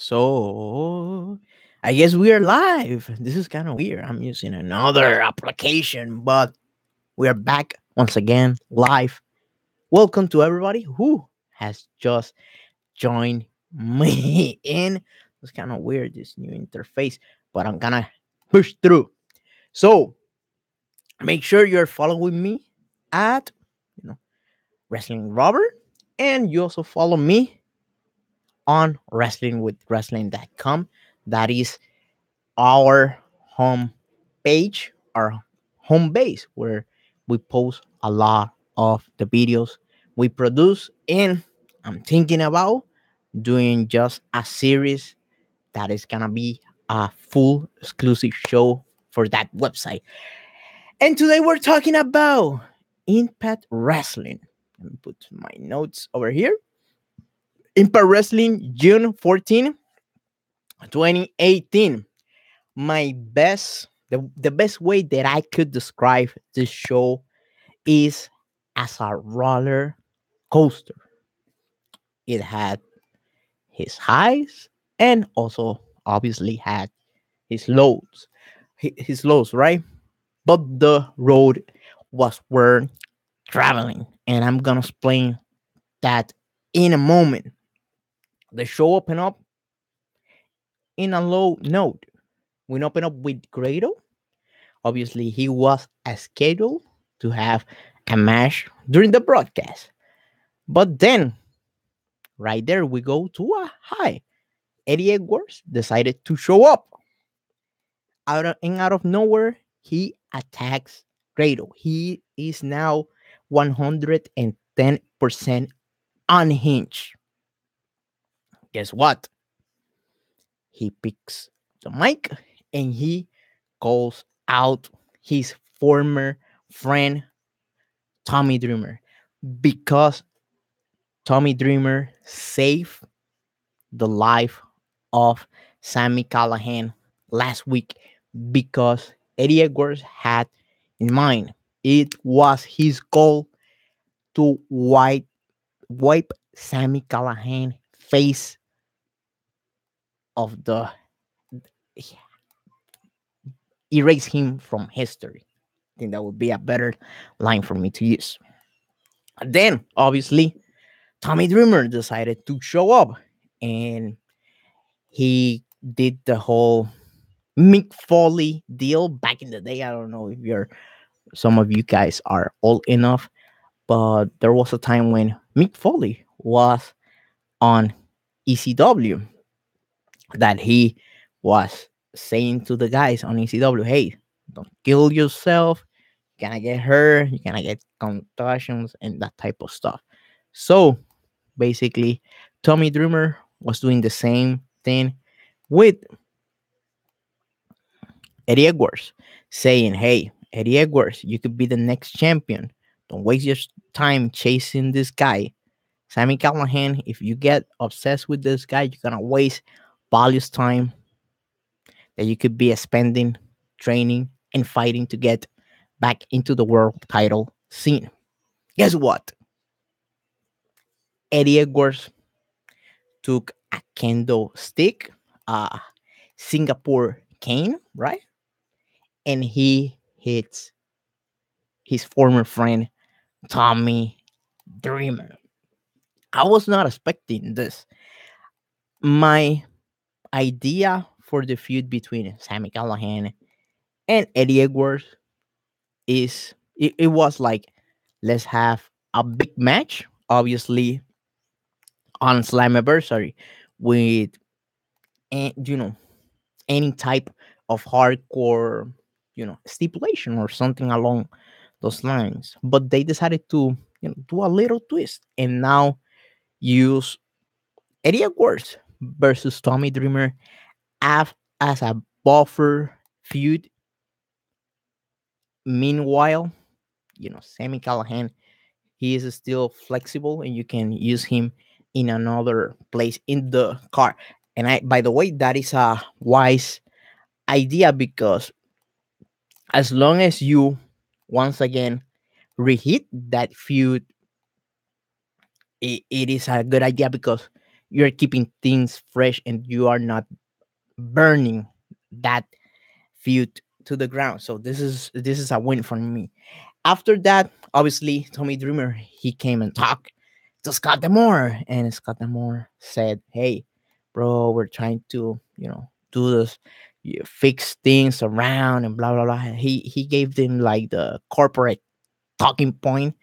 So, I guess we are live. This is kind of weird. I'm using another application, but we are back once again live. Welcome to everybody who has just joined me in. It's kind of weird, this new interface, but I'm gonna push through. So, make sure you're following me at you know Wrestling Robert, and you also follow me on wrestlingwithwrestling.com. That is our home page, our home base, where we post a lot of the videos we produce. And I'm thinking about doing just a series that is gonna be a full exclusive show for that website. And today we're talking about Impact Wrestling. Let me put my notes over here. Impact Wrestling, June 14, 2018. The best way that I could describe this show is as a roller coaster. It had his highs and also obviously had his lows. His lows, right? But the road was worth traveling, and I'm gonna explain that in a moment. The show opened up in a low note. We open up with Grado. Obviously, he was scheduled to have a match during the broadcast. But then, right there, we go to a high. Eddie Edwards decided to show up. Out of nowhere, he attacks Grado. He is now 110% unhinged. Guess what? He picks the mic and he calls out his former friend Tommy Dreamer, because Tommy Dreamer saved the life of Sami Callahan last week, because Eddie Edwards had in mind it was his goal to wipe Sami Callahan face of the erase him from history. I think that would be a better line for me to use. Then obviously Tommy Dreamer decided to show up, and he did the whole Mick Foley deal back in the day. I don't know if you're some of you guys are old enough, but there was a time when Mick Foley was on ECW that he was saying to the guys on ECW, hey, don't kill yourself. You're gonna get hurt, you're gonna get concussions and that type of stuff. So basically, Tommy Dreamer was doing the same thing with Eddie Edwards, saying, hey, Eddie Edwards, you could be the next champion. Don't waste your time chasing this guy. Sami Callahan, if you get obsessed with this guy, you're going to waste valuable time that you could be spending training and fighting to get back into the world title scene. Guess what? Eddie Edwards took a kendo stick, a Singapore cane, right? And he hits his former friend Tommy Dreamer. I was not expecting this. My idea for the feud between Sami Callahan and Eddie Edwards it was like, let's have a big match, obviously on Slammiversary, with you know any type of hardcore stipulation or something along those lines. But they decided to do a little twist and now use Eddie Edwards versus Tommy Dreamer as a buffer feud. Meanwhile, Sami Callahan, he is still flexible and you can use him in another place in the car. And by the way, that is a wise idea, because as long as you once again reheat that feud, it is a good idea, because you're keeping things fresh and you are not burning that feud to the ground. So this is a win for me. After that, obviously, Tommy Dreamer, he came and talked to Scott Demore, and Scott Demore said, "Hey, bro, we're trying to, do this, fix things around and blah blah blah." He gave them like the corporate talking point,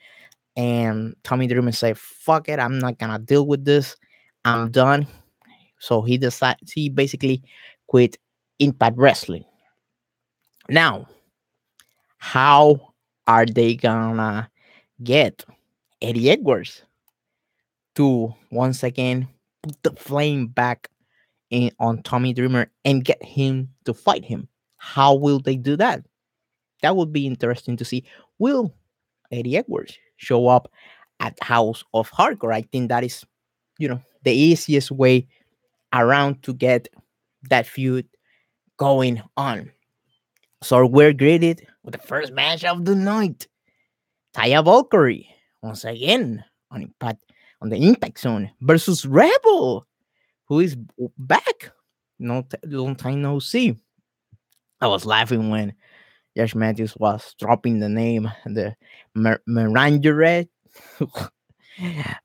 and Tommy Dreamer said, "Fuck it, I'm not gonna deal with this. I'm done." So he basically quit Impact Wrestling. Now, how are they gonna get Eddie Edwards to once again put the flame back on Tommy Dreamer and get him to fight him? How will they do that? That would be interesting to see. Will Eddie Edwards show up at House of Hardcore? I think that is, the easiest way around to get that feud going on. So we're greeted with the first match of the night. Taya Valkyrie once again on Impact on the Impact Zone versus Rebel, who is back. No, long time no see. I was laughing when Josh Matthews was dropping the name, the Miranda.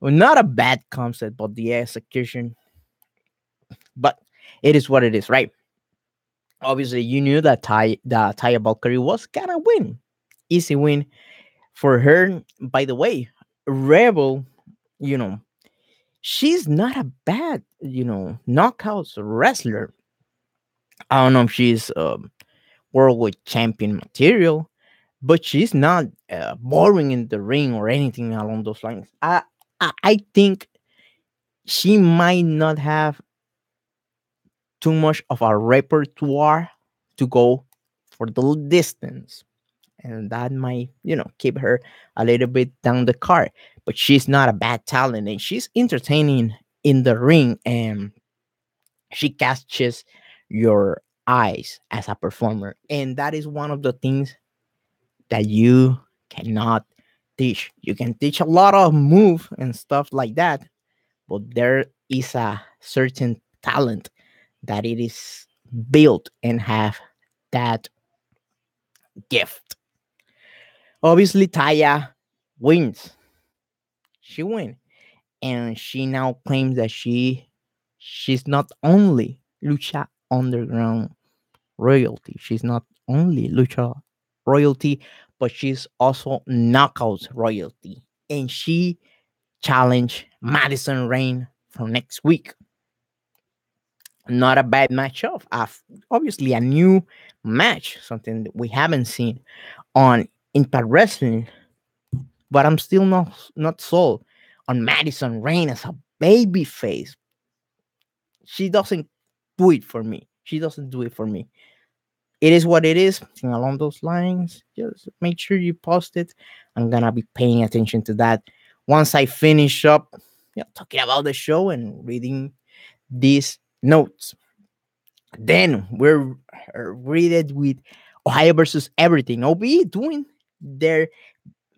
Well, not a bad concept, but the execution. But it is what it is, right? Obviously, you knew that Taya Valkyrie was gonna win, easy win for her. By the way, Rebel, you know, she's not a bad, knockouts wrestler. I don't know if she's worldwide champion material, but she's not boring in the ring or anything along those lines. I think she might not have too much of a repertoire to go for the distance, and that might keep her a little bit down the card. But she's not a bad talent, and she's entertaining in the ring, and she catches your eyes as a performer, and that is one of the things that you cannot teach. You can teach a lot of move and stuff like that, but there is a certain talent that it is built and have that gift. Obviously, Taya wins. She wins, and she now claims that she's not only Lucha Underground royalty. She's not only Lucha royalty, but she's also Knockouts royalty. And she challenged Madison Rayne for next week. Not a bad matchup. Obviously, a new match, something that we haven't seen on Impact Wrestling. But I'm still not sold on Madison Rayne as a baby face. She doesn't do it for me. She doesn't do it for me. It is what it is. And along those lines, just make sure you post it. I'm gonna be paying attention to that once I finish up, talking about the show and reading these notes. Then we're greeted with Ohio versus Everything. OB doing their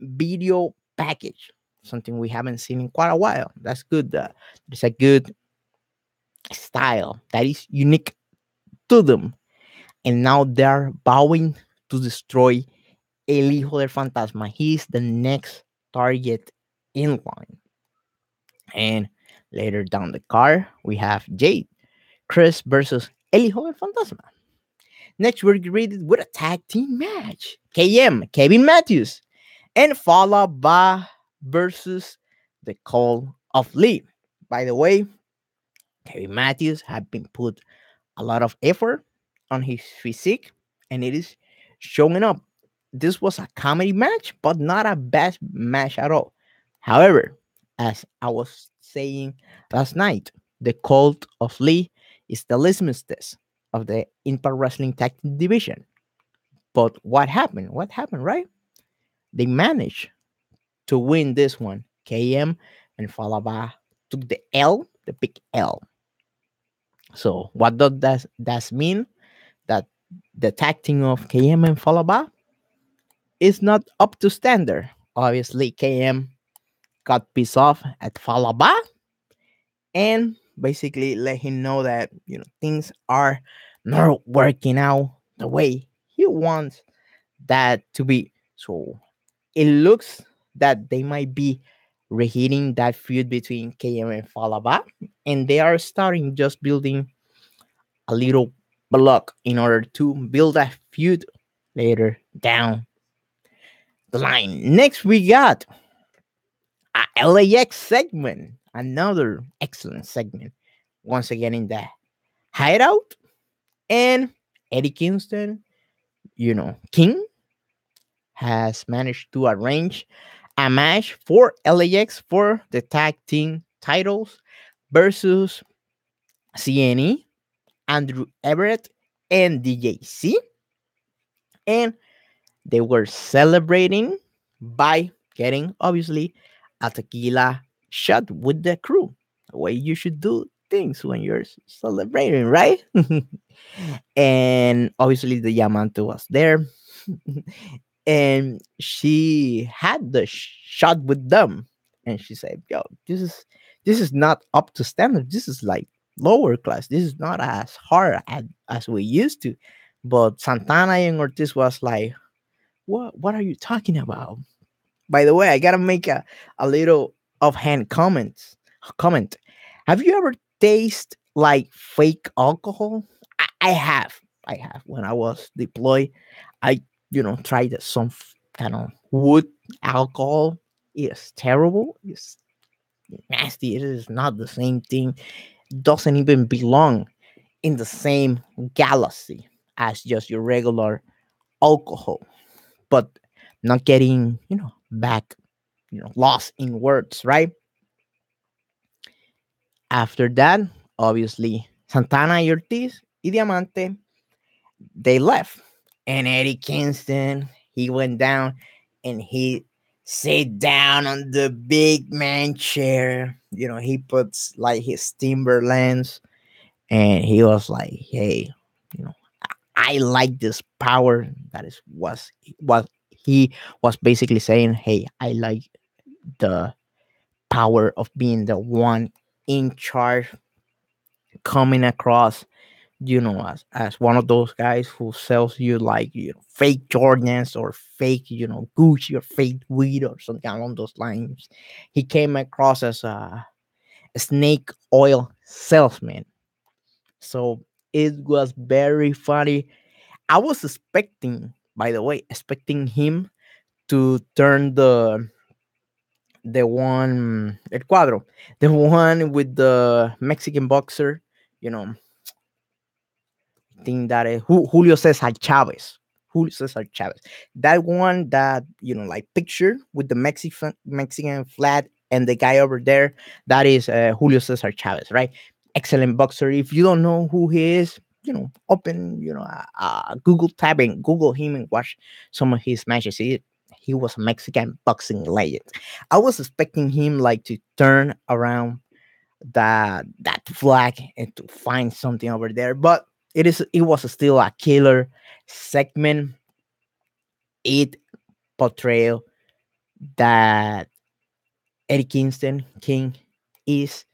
video package, something we haven't seen in quite a while. That's good. There's a good style that is unique to them. And now they're bowing to destroy El Hijo del Fantasma. He's the next target in line. And later down the card, we have Jade, Crist versus El Hijo del Fantasma. Next, we're greeted with a tag team match. Kevin Matthews, and Fallah Bahh versus the Call of Lee. By the way, Kevin Matthews had been put a lot of effort on his physique, and it is showing up. This was a comedy match, but not a bad match at all. However, as I was saying last night, the Cult of Lee is the litmus test of the Impact Wrestling Tag Team Division. But what happened? What happened, right? They managed to win this one. KM and Fallah Bahh took the L, the big L. So what does that mean? That the tag team of KM and Fallah Bahh is not up to standard. Obviously, KM got pissed off at Fallah Bahh, and basically let him know that things are not working out the way he wants that to be. So it looks that they might be reheating that feud between KM and Fallah, and they are starting just building a little block in order to build a feud later down the line. Next, we got a LAX segment, another excellent segment. Once again in the hideout, and Eddie Kingston, King has managed to arrange a match for LAX for the tag team titles versus CNE, Andrew Everett, and DJC. And they were celebrating by getting, obviously, a tequila shot with the crew. The way you should do things when you're celebrating, right? And obviously, the Yamante was there. And she had the shot with them, and she said, "Yo, this is not up to standard. This is like lower class. This is not as hard as we used to." But Santana and Ortiz was like, "What are you talking about?" By the way, I gotta make a little offhand comment. Have you ever tasted like fake alcohol? I have. I have. When I was deployed, I tried some kind of wood alcohol. It's terrible. It's nasty. It is not the same thing. Doesn't even belong in the same galaxy as just your regular alcohol. But not getting back lost in words, right? After that, obviously, Santana y Ortiz y Diamante, they left. And Eddie Kingston, he went down and he sat down on the big man chair. He puts like his Timberlands, and he was like, "Hey, you know, I like this power." That is was what he was basically saying. "Hey, I like the power of being the one in charge, coming across as one of those guys who sells you like fake Jordans or fake Gucci or fake weed or something along those lines." He came across as a snake oil salesman. So it was very funny. I was expecting, by the way, expecting him to turn the one El Cuadro, the one with the Mexican boxer, you know, think that is Julio Cesar Chavez. Julio Cesar Chavez. That one that like picture with the Mexican flag and the guy over there. That is Julio Cesar Chavez, right? Excellent boxer. If you don't know who he is, open Google tab and Google him and watch some of his matches. He was a Mexican boxing legend. I was expecting him like to turn around that flag and to find something over there, but it was still a killer segment. It portrayal that Eddie Kingston King is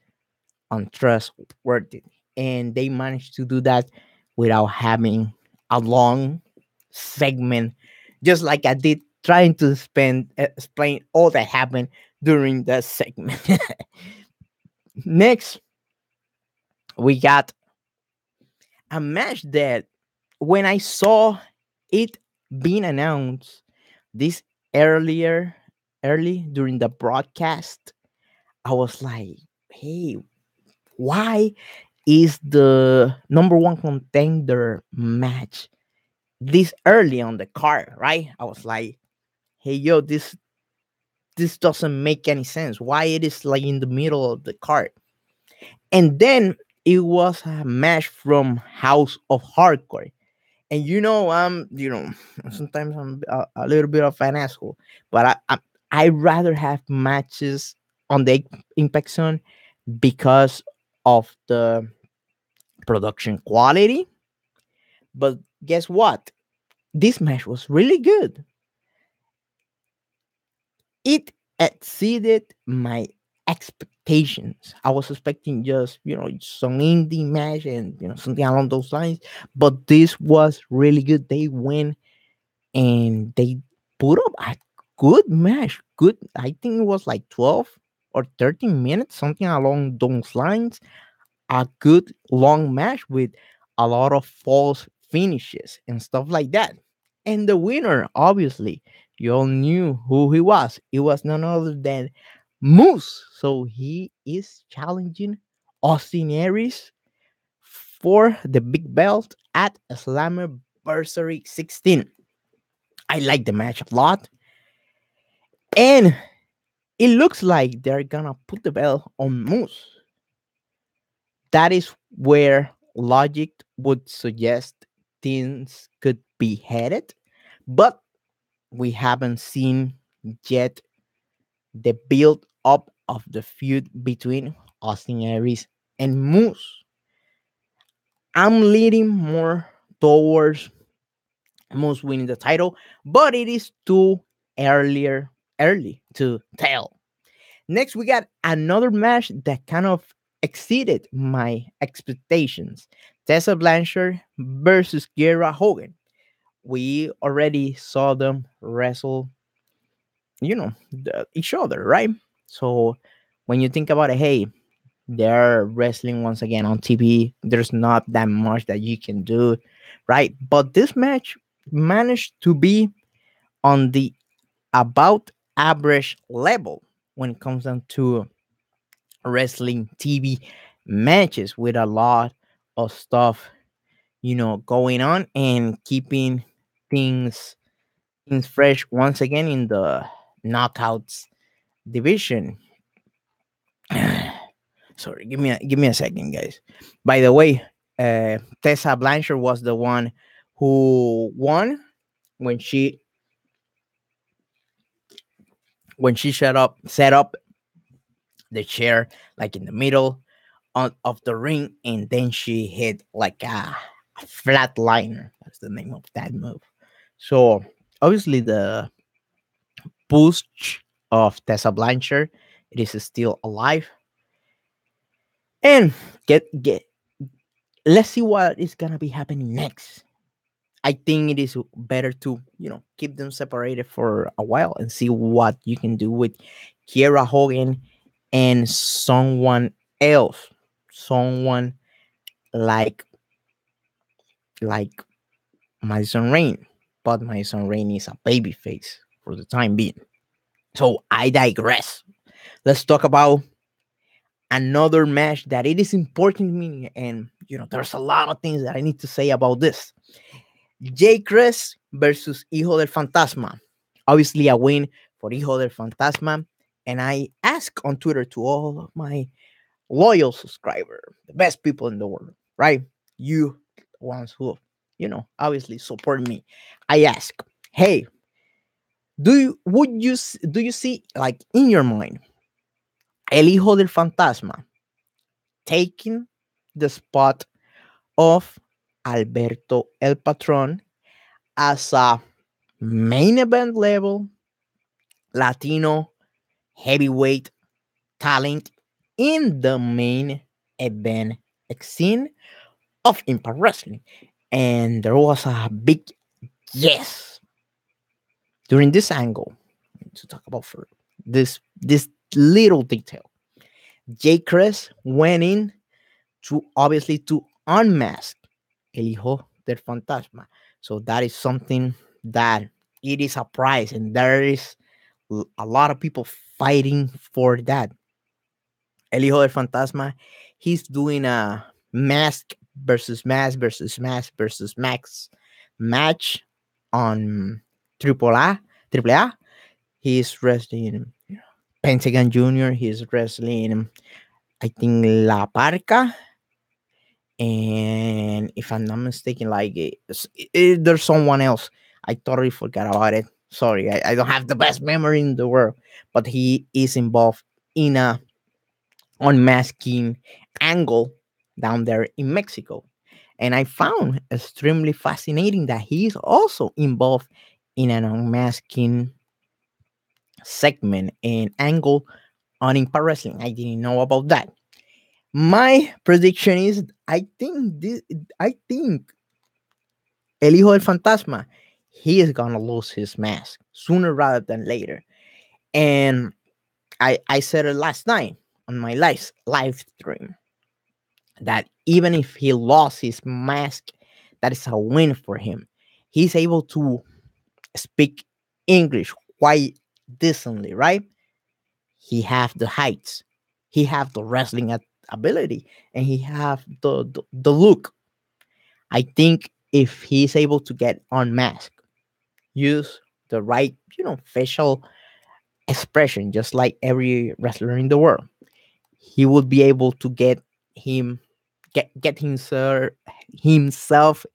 untrustworthy, and they managed to do that without having a long segment, just like I did trying to explain all that happened during the segment. Next, we got a match that when I saw it being announced this earlier early during the broadcast, I was like, "Hey, why is the number one contender match this early on the card?" Right? I was like, "Hey, yo, this doesn't make any sense. Why it is like in the middle of the card?" And then it was a match from House of Hardcore. And I'm sometimes I'm a little bit of an asshole, but I rather have matches on the Impact Zone because of the production quality. But guess what? This match was really good. It exceeded my expectations. I was expecting just, some indie match and, something along those lines. But this was really good. They win and they put up a good match. Good. I think it was like 12 or 13 minutes, something along those lines. A good long match with a lot of false finishes and stuff like that. And the winner, obviously, you all knew who he was. It was none other than Moose. So he is challenging Austin Aries for the big belt at Slammiversary 16. I like the match a lot. And it looks like they're gonna put the belt on Moose. That is where logic would suggest things could be headed, but we haven't seen yet the build up of the feud between Austin Aries and Moose. I'm leaning more towards Moose winning the title, but it is too early to tell. Next, we got another match that kind of exceeded my expectations. Tessa Blanchard versus Kiera Hogan. We already saw them wrestle, each other, right? So when you think about it, hey, they're wrestling once again on TV. There's not that much that you can do, right? But this match managed to be on the about average level when it comes down to wrestling TV matches with a lot of stuff, going on and keeping things things fresh once again in the knockouts division. Sorry, give me a second, guys. By the way, Tessa Blanchard was the one who won when she set up the chair like in the middle of the ring, and then she hit like a flatliner. That's the name of that move. So obviously the push of Tessa Blanchard, it is still alive. And get let's see what is gonna be happening next. I think it is better to, keep them separated for a while and see what you can do with Kiera Hogan and someone else. Someone like like Madison Rayne. But Madison Rayne is a babyface for the time being. So I digress. Let's talk about another match that it is important to me. And there's a lot of things that I need to say about this. Crist versus Hijo del Fantasma. Obviously, a win for Hijo del Fantasma. And I ask on Twitter to all of my loyal subscriber, the best people in the world, right? You ones who, obviously support me. I ask, hey, do you see like in your mind El Hijo del Fantasma taking the spot of Alberto El Patron as a main event level Latino heavyweight talent in the main event scene of Impact Wrestling? And there was a big yes during this angle. To talk about for this little detail, Crist went in to obviously to unmask El Hijo del Fantasma. So that is something that it is a prize, and there is a lot of people fighting for that. El Hijo del Fantasma, he's doing a mask versus mask versus mask versus max match on Triple A. He's wrestling Pentagon Jr. He's wrestling, I think, La Parca. And if I'm not mistaken, like there's someone else. I totally forgot about it. Sorry, I don't have the best memory in the world, but he is involved in a unmasking angle down there in Mexico. And I found extremely fascinating that he is also involved in an unmasking segment and angle on Impact Wrestling. I didn't know about that. My prediction is I think El Hijo del Fantasma, he is gonna lose his mask sooner rather than later. And I said it last night on my live stream that even if he lost his mask, that is a win for him. He's able to speak English quite decently, right? He have the heights, he have the wrestling ability, and he have the look. I think if he's able to get unmasked, use the right, facial expression, just like every wrestler in the world, he would be able to him get himself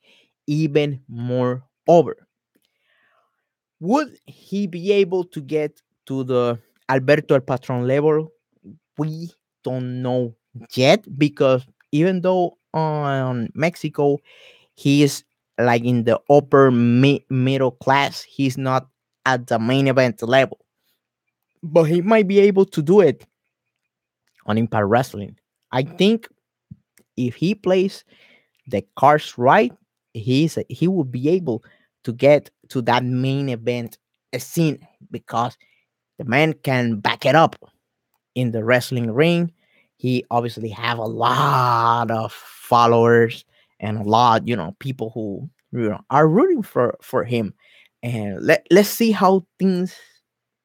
even more over. Would he be able to get to the Alberto El Patron level? We don't know yet, because even though on Mexico he is like in the upper middle class, he's not at the main event level, but he might be able to do it on Impact Wrestling. I think if he plays the cards right, he will be able to get to that main event scene, because the man can back it up in the wrestling ring. He obviously have a lot of followers and a lot, people who are rooting for him. And let's see how things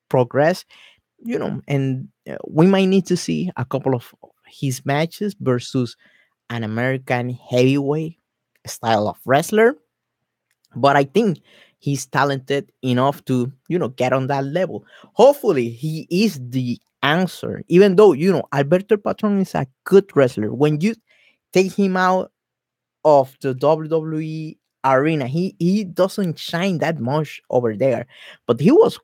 progress, and we might need to see a couple of his matches versus an American heavyweight style of wrestler. But I think he's talented enough to, get on that level. Hopefully, he is the answer. Even though, Alberto Patron is a good wrestler, when you take him out of the WWE arena, he doesn't shine that much over there. But he was,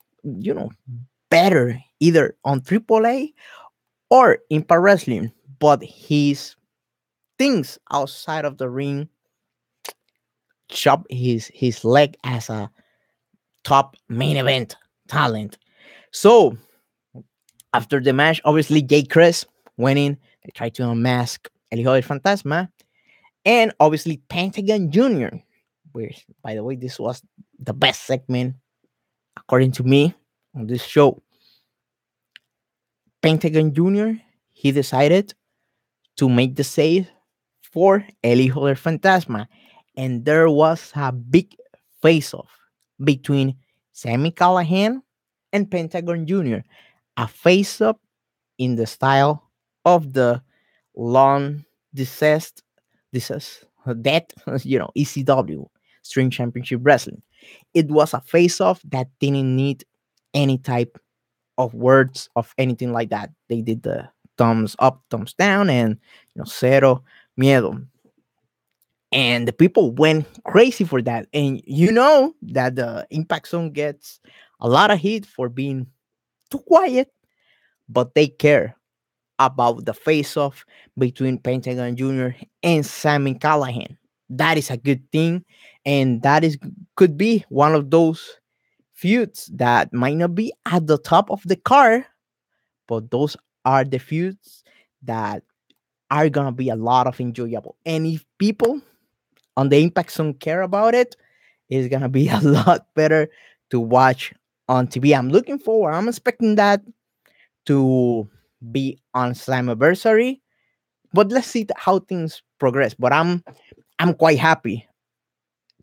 better either on AAA or Impact Wrestling. But his things outside of the ring chop his leg as a top main event talent. So after the match, obviously Jay Crist went in. They tried to unmask El Hijo del Fantasma, and obviously Pentagon Jr., which, by the way, this was the best segment according to me on this show. Pentagon Jr., he decided to make the save for El Hijo del Fantasma, and there was a big face-off between Sami Callahan and Pentagon Jr., a face-off in the style of the long deceased, death, ECW, String Championship Wrestling. It was a face-off that didn't need any type of words of anything like that. They did the thumbs up, thumbs down, and cero miedo. And the people went crazy for that. And you know that the Impact Zone gets a lot of heat for being too quiet, but they care about the face-off between Pentagon Jr. and Sami Callahan. That is a good thing, and that is could be one of those feuds that might not be at the top of the card, but those are the feuds that are gonna be a lot of enjoyable. And if people on the Impact Zone care about it, it's gonna be a lot better to watch on TV. I'm looking forward. I'm expecting that to be on Slammiversary, but let's see how things progress. But I'm quite happy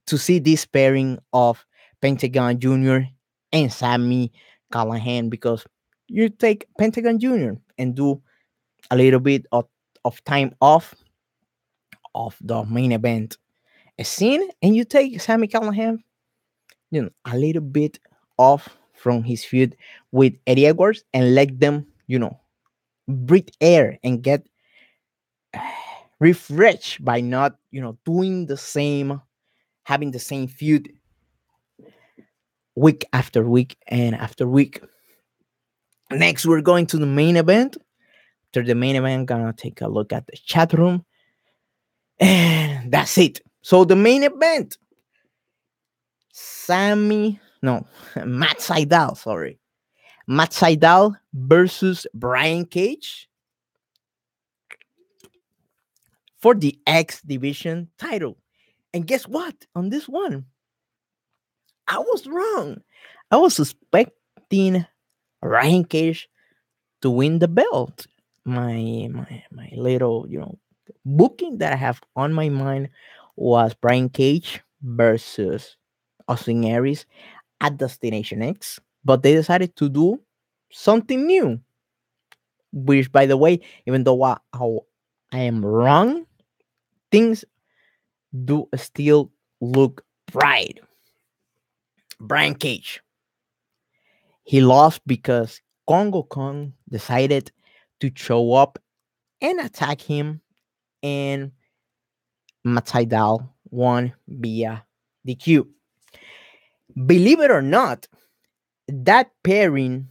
to see this pairing of Pentagon Jr. and Sami Callahan, because you take Pentagon Jr. and do a little bit of time off of the main event scene, and you take Sami Callahan, a little bit off from his feud with Eddie Edwards, and let them, breathe air and get refreshed by not, doing the same, having the same feud week after week and after week. Next, we're going to the main event. After the main event, gonna take a look at the chat room, and that's it. So the main event, Matt Sydal, sorry, Matt Sydal versus Brian Cage for the X Division title. And guess what? On this one, I was wrong. I was suspecting Ryan Cage to win the belt. My little booking that I have on my mind was Brian Cage versus Austin Aries at Destination X, but they decided to do something new. Which, by the way, even though I am wrong, things do still look bright. Brian Cage, he lost because Congo Kong decided to show up and attack him, and Matsaidal won via DQ. Believe it or not, that pairing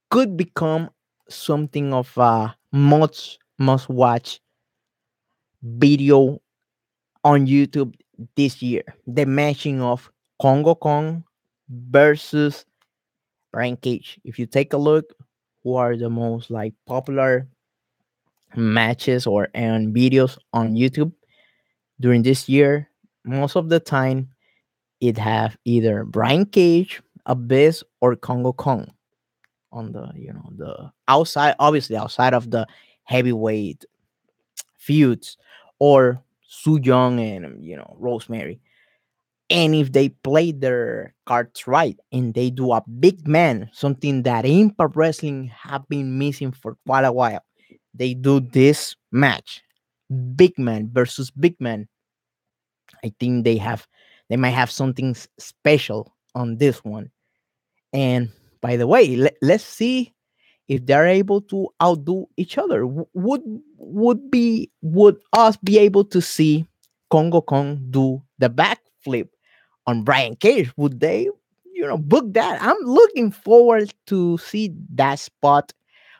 could become something of a must watch video on YouTube this year. The matching of Congo Kong versus Brian Cage. If you take a look, who are the most like popular matches or and videos on YouTube during this year, most of the time it have either Brian Cage, Abyss, or Congo Kong on the the outside, obviously outside of the heavyweight feuds, or Su Young and Rosemary. And if they play their cards right and they do a big man, something that Impact Wrestling have been missing for quite a while, they do this match, big man versus big man. I think they might have something special on this one. And by the way, let's see if they're able to outdo each other. Would us be able to see Congo Kong do the backflip on Brian Cage? Would they book that? I'm looking forward to see that spot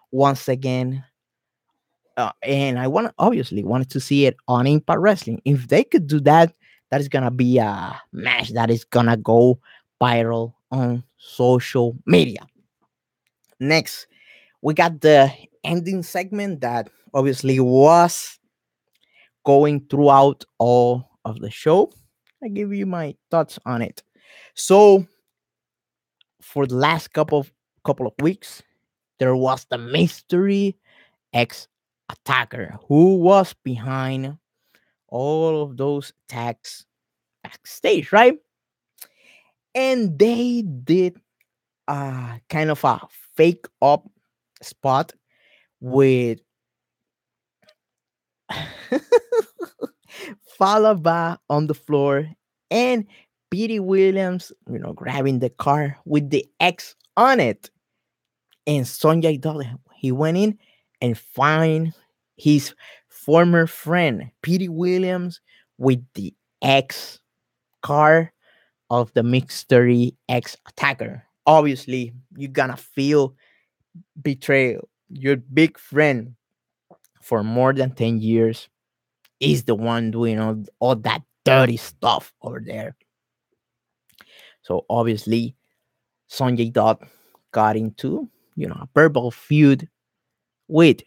once again. And I obviously wanted to see it on Impact Wrestling. If they could do that, that is gonna be a match that is gonna go viral on social media. Next, we got the ending segment that obviously was going throughout all of the show. I give you my thoughts on it. So for the last couple of weeks, there was the mystery ex attacker who was behind all of those attacks backstage, right? And they did kind of a fake up spot with Fallah on the floor and Petey Williams, grabbing the car with the X on it. And Sonjay Dutt, he went in and find his former friend Petey Williams with the X car of the mystery X attacker. Obviously, you're gonna feel betrayal. Your big friend for more than 10 years is the one doing all that dirty stuff over there. So obviously, Sonjay Dutt got into, a verbal feud with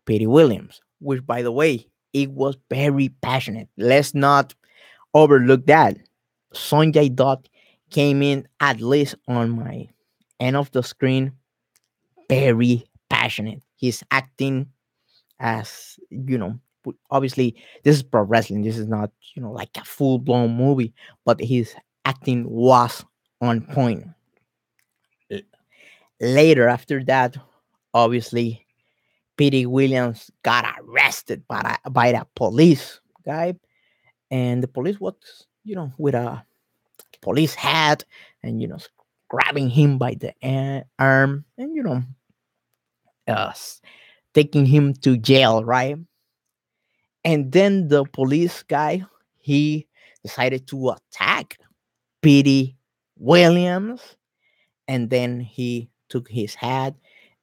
Petey Williams, which, by the way, it was very passionate. Let's not overlook that. Sonjay Dutt came in, at least on my end of the screen, very passionate. He's acting as obviously this is pro wrestling. This is not like a full blown movie, but his acting was on point. L- Later, after that, obviously Petey Williams got arrested by the police guy, and the police was with a police hat and grabbing him by the arm and taking him to jail, right? And then the police guy, he decided to attack Petey Williams, and then he took his hat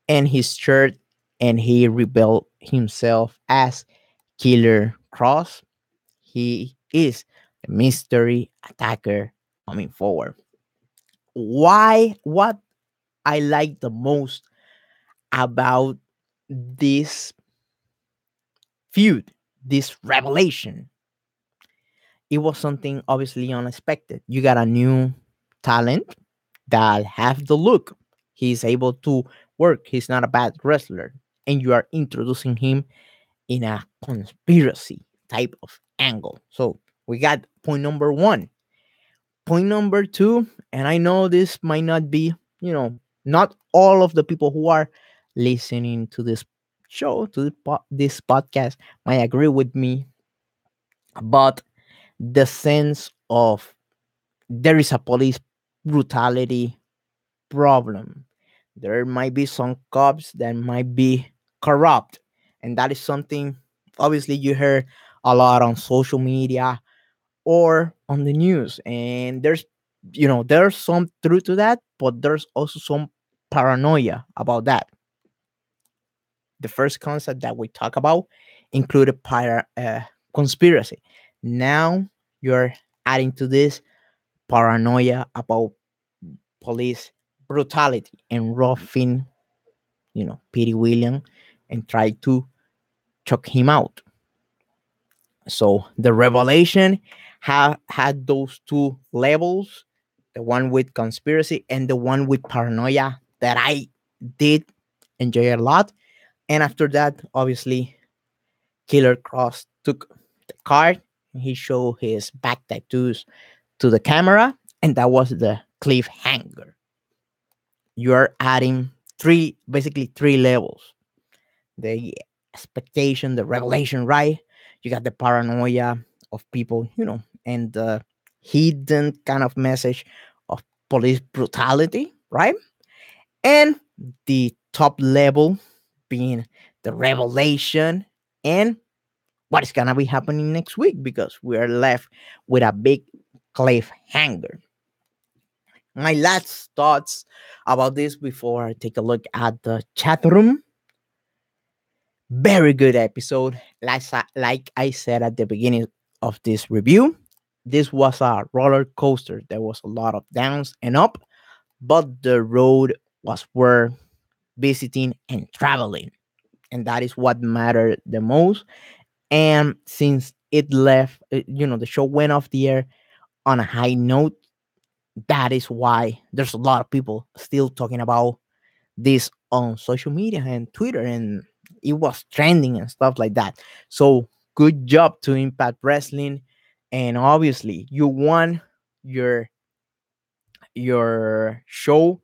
and his shirt and he revealed himself as Killer Cross. He is a mystery attacker coming forward. Why? What? I like the most about this feud, this revelation. It was something obviously unexpected. You got a new talent that have the look. He's able to work. He's not a bad wrestler. And you are introducing him in a conspiracy type of angle. So we got point number one. Point number two, and I know this might not be, not all of the people who are listening to this show, to this podcast, might agree with me, but the sense of there is a police brutality problem. There might be some cops that might be corrupt, and that is something obviously you hear a lot on social media or on the news. And there's some truth to that, but there's also some paranoia about that. The first concept that we talk about included conspiracy. Now you're adding to this paranoia about police brutality and roughing, Petey William and try to choke him out. So the revelation have had those two levels, the one with conspiracy and the one with paranoia that I did enjoy a lot. And after that, obviously, Killer Cross took the card. He showed his back tattoos to the camera, and that was the cliffhanger. You are adding basically three levels: the expectation, the revelation, right? You got the paranoia of people, and the hidden kind of message of police brutality, right? And the top level being the revelation and what is gonna be happening next week, because we are left with a big cliffhanger. My last thoughts about this before I take a look at the chat room. Very good episode. Like I said at the beginning of this review, this was a roller coaster. There was a lot of downs and up, but the road was worth visiting and traveling. And that is what mattered the most. And since it left, the show went off the air on a high note, that is why there's a lot of people still talking about this on social media and Twitter, and it was trending and stuff like that. So good job to Impact Wrestling, and obviously you won your show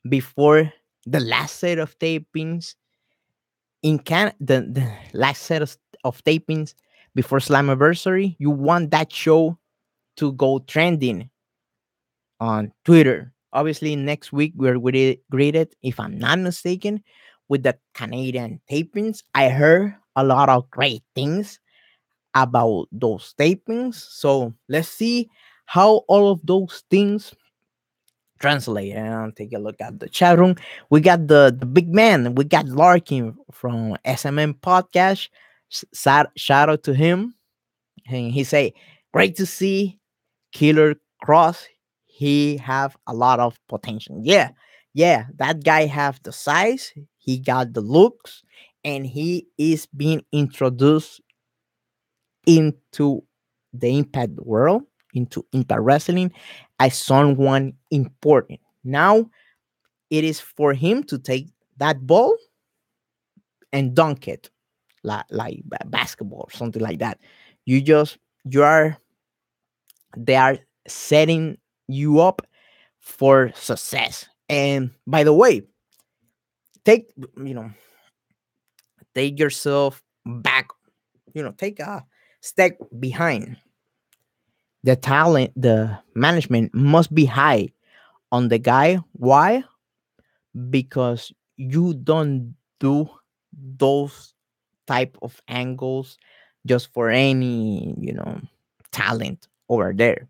before the last set of tapings in the last set of tapings before Slammiversary. You want that show to go trending on Twitter. Obviously, next week we're greeted, if I'm not mistaken, with the Canadian tapings. I heard a lot of great things about those tapings. So let's see how all of those things translate. And take a look at the chat room. We got the big man. We got Larkin from SMM Podcast. Shout out to him. And he say, great to see Killer Cross. He have a lot of potential. Yeah, that guy have the size, he got the looks, and he is being introduced into the Impact world, into Impact Wrestling, as someone important. Now it is for him to take that ball and dunk it like basketball or something like that. You are they are setting you up for success. And by the way, take you know take yourself back, take a step behind. The talent, the management must be high on the guy. Why? Because you don't do those type of angles just for any talent over there.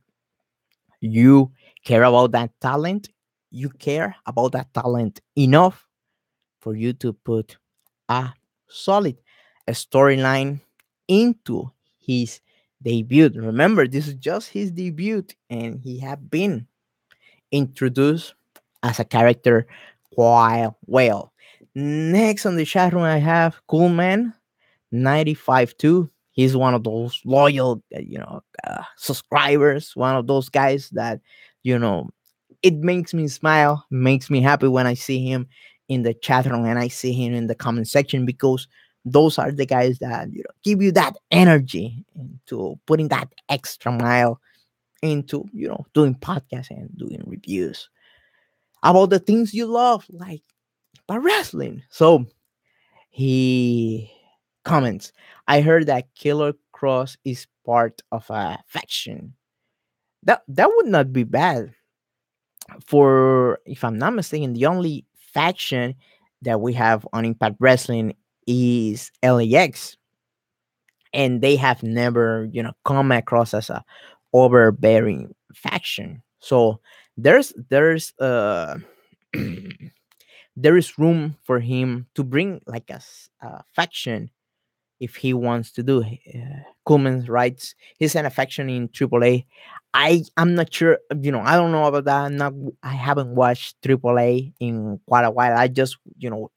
You care about that talent. You care about that talent enough for you to put a solid storyline into his debut. Remember, this is just his debut, and he had been introduced as a character while well. Next on the chat room, I have Cool Man 95 too. He's one of those loyal, subscribers. One of those guys that, you know, it makes me smile, makes me happy when I see him in the chat room and I see him in the comment section because those are the guys that give you that energy into putting that extra mile into doing podcasts and doing reviews about the things you love, like wrestling. So he comments, I heard that Killer Cross is part of a faction. That would not be bad. For, if I'm not mistaken, the only faction that we have on Impact Wrestling is LAX, and they have never, come across as a overbearing faction. So there's there is room for him to bring like a faction if he wants to do. Coleman writes he's an faction in AAA. I'm not sure. I don't know about that. I haven't watched AAA in quite a while. I just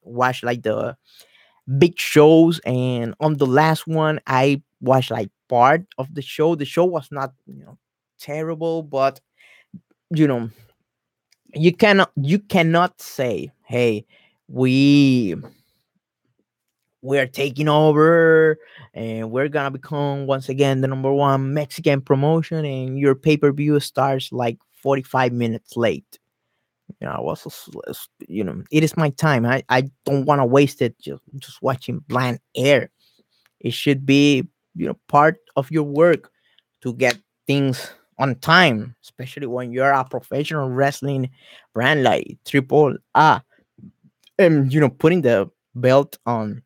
watched like the big shows, and on the last one, I watched like part of the show. The show was not terrible, but you know you cannot say, hey, we we're taking over and we're gonna become once again the number one Mexican promotion, and your pay-per-view starts like 45 minutes late. I was it is my time. I don't want to waste it just watching bland air. It should be part of your work to get things on time, especially when you're a professional wrestling brand like Triple A. And putting the belt on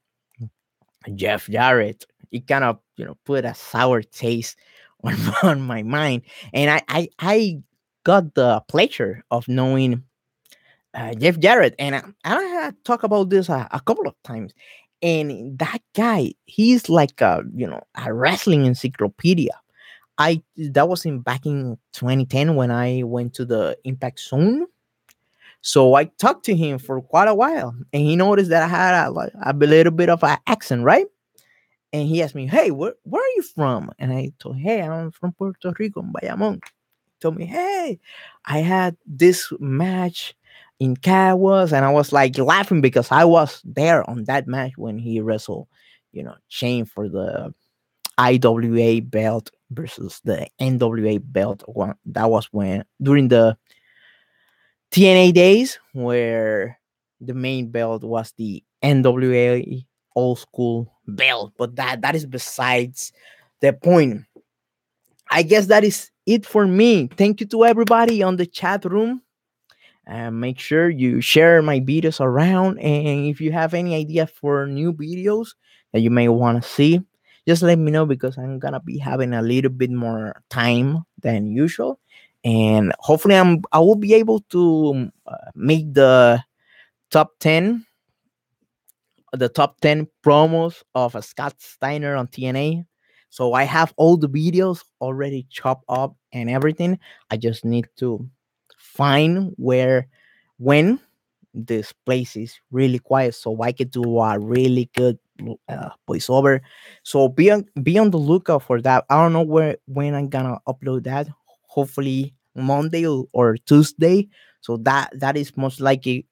Jeff Jarrett, it kind of put a sour taste on, on my mind. And I got the pleasure of knowing Jeff Jarrett, and I had talked about this a couple of times. And that guy, he's like a wrestling encyclopedia. I That was in back in 2010 when I went to the Impact Zone. So I talked to him for quite a while, and he noticed that I had a little bit of an accent, right? And he asked me, "Hey, where are you from?" And I told, "Hey, I'm from Puerto Rico, Bayamon." He told me, "Hey, I had this match in Caguas," and I was like laughing because I was there on that match when he wrestled, Shane for the IWA belt versus the NWA belt. That was when during the TNA days where the main belt was the NWA old school belt. But that is besides the point. I guess that is it for me. Thank you to everybody on the chat room. Make sure you share my videos around, and if you have any idea for new videos that you may want to see, just let me know because I'm gonna be having a little bit more time than usual, and hopefully I will be able to make top 10 the top 10 promos of a Scott Steiner on TNA. So I have all the videos already chopped up and everything. I just need to find when this place is really quiet so I could do a really good voiceover. So be on the lookout for that. I don't know when I'm gonna upload that. Hopefully Monday or Tuesday. So that is most likely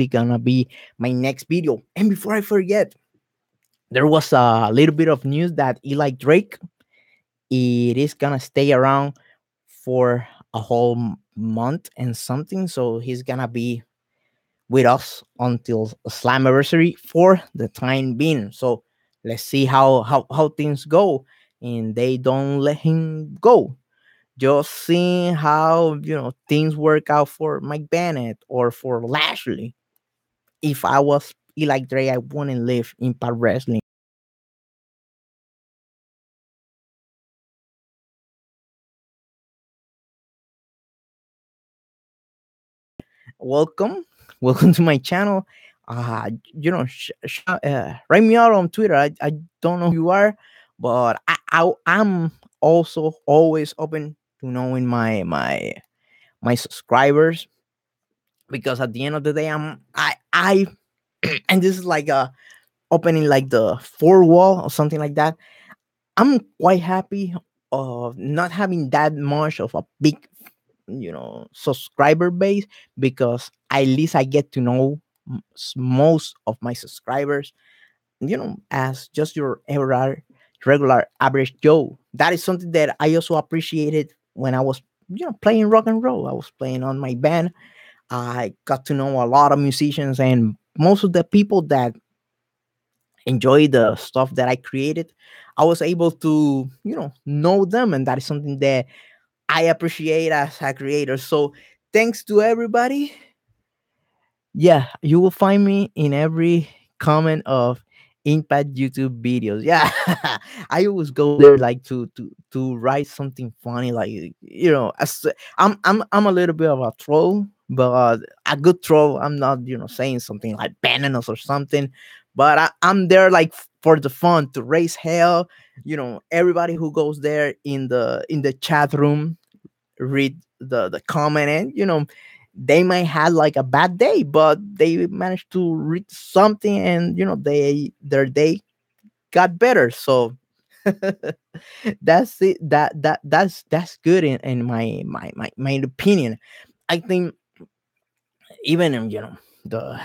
gonna be my next video. And before I forget, there was a little bit of news that Eli Drake, it is gonna stay around for a whole month and something. So he's gonna be with us until Slammiversary for the time being. So let's see how things go, and they don't let him go. Just seeing how things work out for Mike Bennett or for Lashley. If I was Eli Drake, I wouldn't live Impact Wrestling. Welcome, welcome to my channel. Write me out on Twitter. I don't know who you are, but I'm also always open to knowing my subscribers. because at the end of the day, I and this is like a opening like the four wall or something like that. I'm quite happy of not having that much of a big, subscriber base, because at least I get to know most of my subscribers, as just your regular average Joe. That is something that I also appreciated when I was, playing rock and roll. I was playing on my band. I got to know a lot of musicians, and most of the people that enjoy the stuff that I created, I was able to, know them, and that is something that I appreciate as a creator. So thanks to everybody. Yeah, you will find me in every comment of Impact YouTube videos. Yeah, I always go there like to write something funny, like, I'm a little bit of a troll, but a good troll. I'm not, saying something like bananas or something, but I'm there like for the fun, to raise hell. Everybody who goes there in the chat room, read the comment, and they might have like a bad day, but they managed to read something, and their day got better. So that's it. That's good in my opinion. I think even the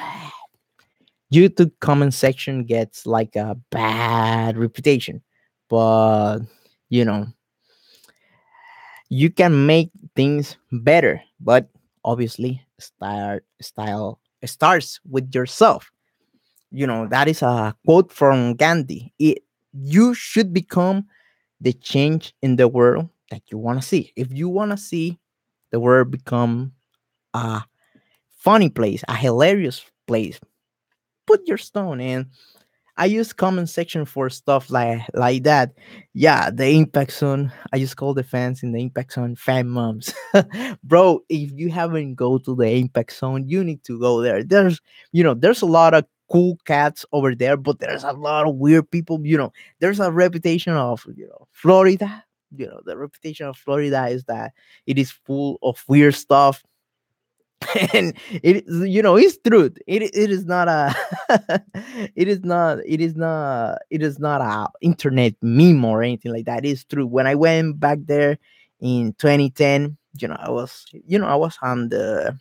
YouTube comment section gets like a bad reputation, but you know you can make things better, but obviously style starts with yourself. That is a quote from Gandhi. You should become the change in the world that you want to see. If you want to see the world become a funny place, a hilarious place, put your stone in. I use comment section for stuff like that. Yeah, the impact zone. I just call the fans in the impact zone fan moms. Bro, if you haven't go to the impact zone, you need to go there. There's a lot of cool cats over there, but there's a lot of weird people. There's a reputation of Florida. The reputation of Florida is that it is full of weird stuff. And it's truth. It is not a it is not a internet meme or anything like that. It's true. When I went back there in 2010, I was on the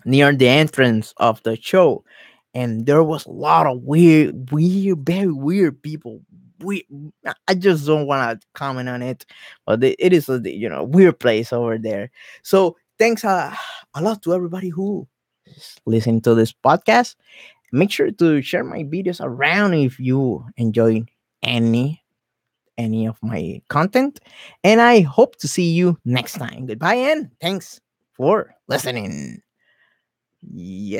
near the entrance of the show, and there was a lot of very weird people. we I just don't want to comment on it, but it is a weird place over there. So thanks a lot to everybody who is listening to this podcast. Make sure to share my videos around if you enjoy any any of my content, and I hope to see you next time. Goodbye and thanks for listening. Yeah.